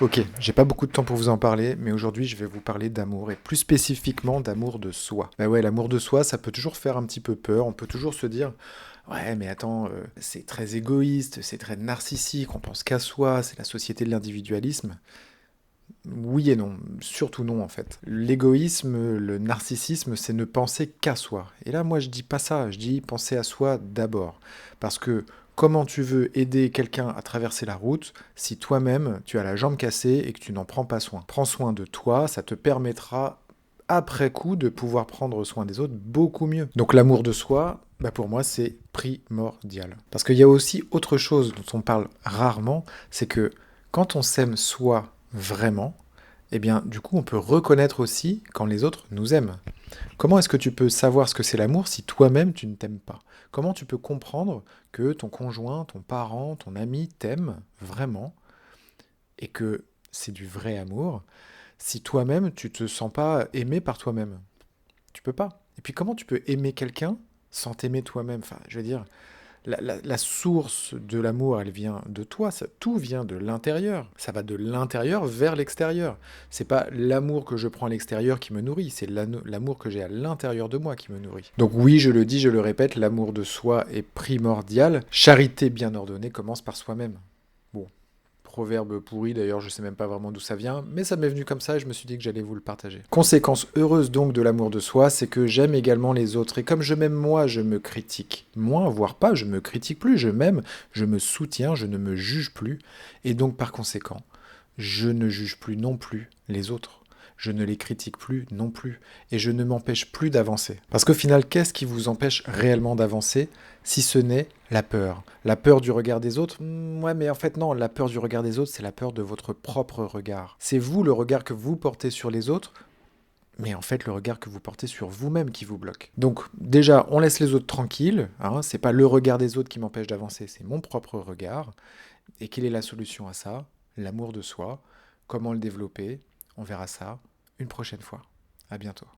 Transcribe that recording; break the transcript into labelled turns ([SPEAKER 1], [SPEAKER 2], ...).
[SPEAKER 1] Ok, j'ai pas beaucoup de temps pour vous en parler, mais aujourd'hui je vais vous parler d'amour, et plus spécifiquement d'amour de soi. Bah ouais, l'amour de soi, ça peut toujours faire un petit peu peur, on peut toujours se dire, ouais mais attends, c'est très égoïste, c'est très narcissique, on pense qu'à soi, c'est la société de l'individualisme. Oui et non, surtout non en fait. L'égoïsme, le narcissisme, c'est ne penser qu'à soi. Et là, moi, je dis pas ça, je dis penser à soi d'abord. Parce que comment tu veux aider quelqu'un à traverser la route si toi-même, tu as la jambe cassée et que tu n'en prends pas soin? Prends soin de toi, ça te permettra après coup de pouvoir prendre soin des autres beaucoup mieux. Donc l'amour de soi, bah pour moi, c'est primordial. Parce qu'il y a aussi autre chose dont on parle rarement, c'est que quand on s'aime soi vraiment, eh bien, du coup, on peut reconnaître aussi quand les autres nous aiment. Comment est-ce que tu peux savoir ce que c'est l'amour si toi-même tu ne t'aimes pas? Comment tu peux comprendre que ton conjoint, ton parent, ton ami t'aime vraiment et que c'est du vrai amour si toi-même tu te sens pas aimé par toi-même? Tu peux pas. Et puis comment tu peux aimer quelqu'un sans t'aimer toi-même? Enfin, je veux dire, la source de l'amour, elle vient de toi, tout vient de l'intérieur. Ça va de l'intérieur vers l'extérieur. C'est pas l'amour que je prends à l'extérieur qui me nourrit, c'est l'amour que j'ai à l'intérieur de moi qui me nourrit. Donc oui, je le dis, je le répète, l'amour de soi est primordial. Charité bien ordonnée commence par soi-même. Bon, proverbe pourri, d'ailleurs, je sais même pas vraiment d'où ça vient, mais ça m'est venu comme ça et je me suis dit que j'allais vous le partager. Conséquence heureuse donc de l'amour de soi, c'est que j'aime également les autres. Et comme je m'aime moi, je me critique moins, voire pas, je me critique plus, je m'aime, je me soutiens, je ne me juge plus. Et donc par conséquent, je ne juge plus non plus les autres. Je ne les critique plus non plus. Et je ne m'empêche plus d'avancer. Parce qu'au final, qu'est-ce qui vous empêche réellement d'avancer si ce n'est la peur? La peur du regard des autres? Ouais, mais en fait non, la peur du regard des autres, c'est la peur de votre propre regard. C'est vous, le regard que vous portez sur les autres, mais en fait le regard que vous portez sur vous-même qui vous bloque. Donc déjà, on laisse les autres tranquilles, hein, c'est pas le regard des autres qui m'empêche d'avancer, c'est mon propre regard. Et quelle est la solution à ça? L'amour de soi. Comment le développer? On verra ça une prochaine fois. À bientôt.